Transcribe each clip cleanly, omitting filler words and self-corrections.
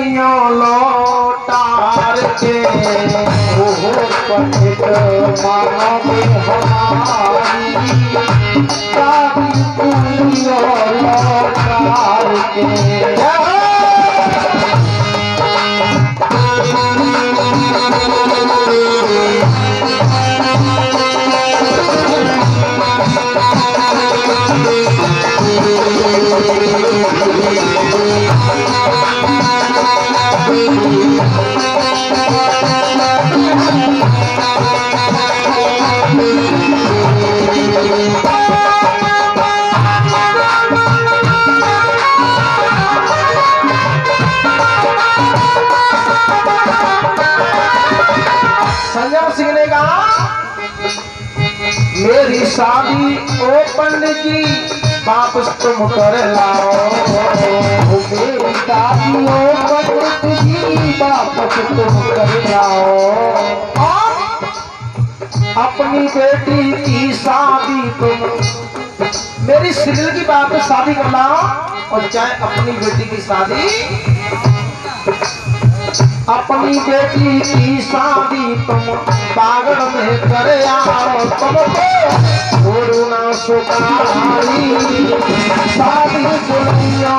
दुनिया लौटार के ओहो पथित मानव हमारी सारी दुनिया लौटार के संजम सिंह ने कहा मेरी शादी ओ पंडित जी वापस तुम कर लाओ। मेरी दादी ओ पंडित जी वापस तुम कर लाओ। अपनी बेटी की शादी तुम मेरी सिविल की वापस शादी कर लाओ और चाहे अपनी बेटी की शादी अपनी बेटी की शादी तुम बागड़ में कर आओ। तुमको कोरोना सुखारी शादी दुनिया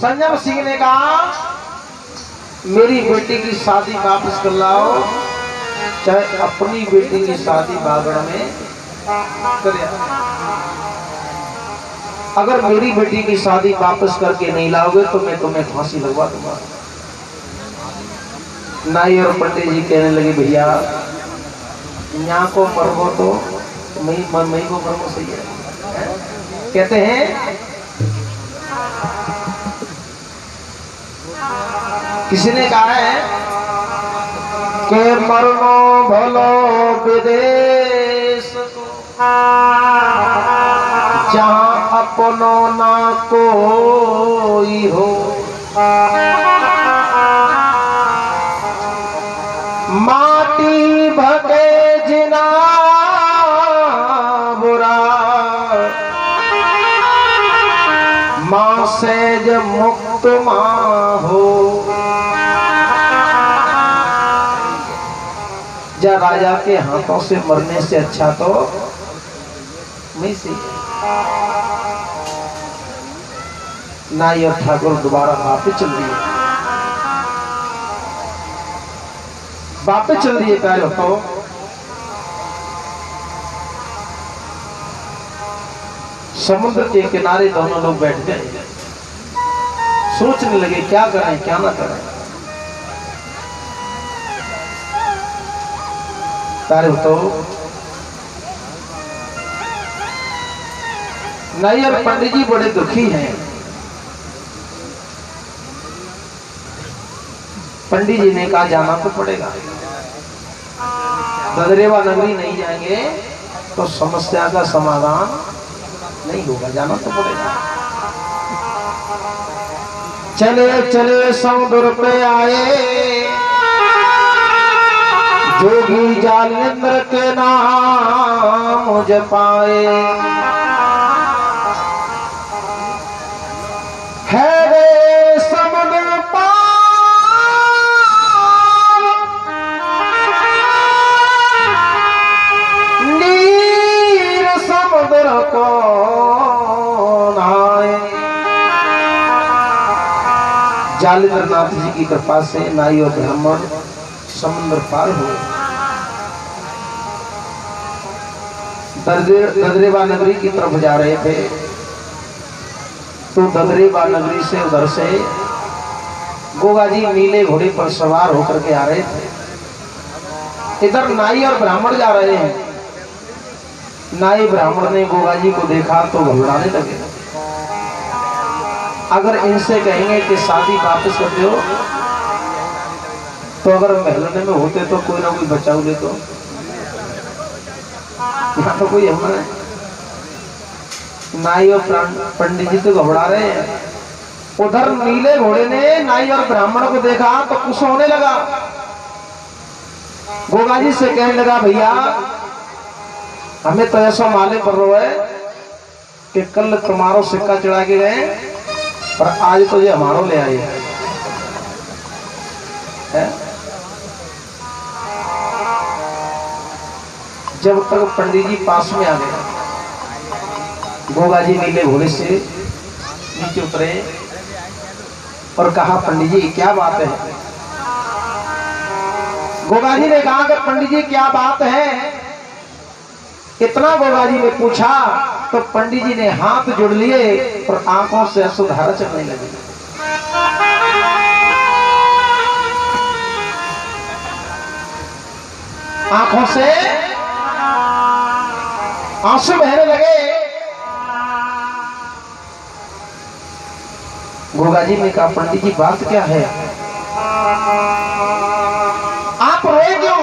संजम सिंह ने कहा मेरी बेटी की शादी वापस कर लाओ चाहे अपनी बेटी की शादी बागड़ में कर आओ। अगर मेरी बेटी की शादी वापस करके नहीं लाओगे तो मैं तुम्हें फांसी लगवा दूंगा। नाई और पंडित जी कहने लगे भैया यहाँ को मरबो तो मई को मरबो सही है। कहते हैं किसी ने कहा है कि मरनो भलो विदेश जहाँ अपनो ना कोई हो। माटी भगे जिना बुरा माँ सेज मुक्त माँ हो। जा राजा के हाथों से मरने से अच्छा तो नहीं सी। नाई और ठाकुर दोबारा वापस चल दिए प्यारे हो। समुद्र के किनारे दोनों लोग बैठ गए सोचने लगे क्या करें क्या ना करें। प्यारे हो नाई और पंडित जी बड़े दुखी हैं। पंडित जी ने कहा जाना तो पड़ेगा। ददरेवा नगरी नहीं जाएंगे तो समस्या का समाधान नहीं होगा, जाना तो पड़ेगा। चले चले समुद्र पे आए जोगी जालेंद्र के नाम मुझे पाए। है रे समुद्र पार नीर समुद्र को नहाए। जालेंद्र नाथ जी की कृपा से नाई और ब्राह्मण समुद्र पार हुए। ददरेवा नगरी की तरफ जा रहे थे तो ददरेवा नगरी से उधर से गोगा जी नीले घोड़े पर सवार होकर के आ रहे थे। इधर नाई और ब्राह्मण जा रहे हैं। नाई ब्राह्मण ने गोगा जी को देखा तो घबराने लगे। अगर इनसे कहेंगे कि शादी वापस कर दो, तो अगर महलने में होते तो कोई ना कोई बचाव ले, तो यहाँ तो कोई हमारे नाई और पंडित जी तो घबरा रहे हैं। उधर नीले घोड़े ने नाई और ब्राह्मण को देखा तो कुछ होने लगा। गोगा जी से कहने लगा, भैया हमें तो ऐसा मालूम पड़ रहा है कि कल तुम्हारो सिक्का चढ़ा के गए और आज तो ये हमारो ले आए है। जब तक पंडित जी पास में आ गए, गोगा जी नीले घोड़े से नीचे उतरे और कहा, पंडित जी क्या बात है? गोगा जी ने कहा कि पंडित जी क्या बात है? इतना गोगा जी ने पूछा तो पंडित जी ने हाथ जोड़ लिए और आंखों से अश्रुधारा चलने लगी। आंखों से आंसू बहने लगे। गोगा जी ने कहा, पंडित जी बात क्या है? आप रोए क्यों?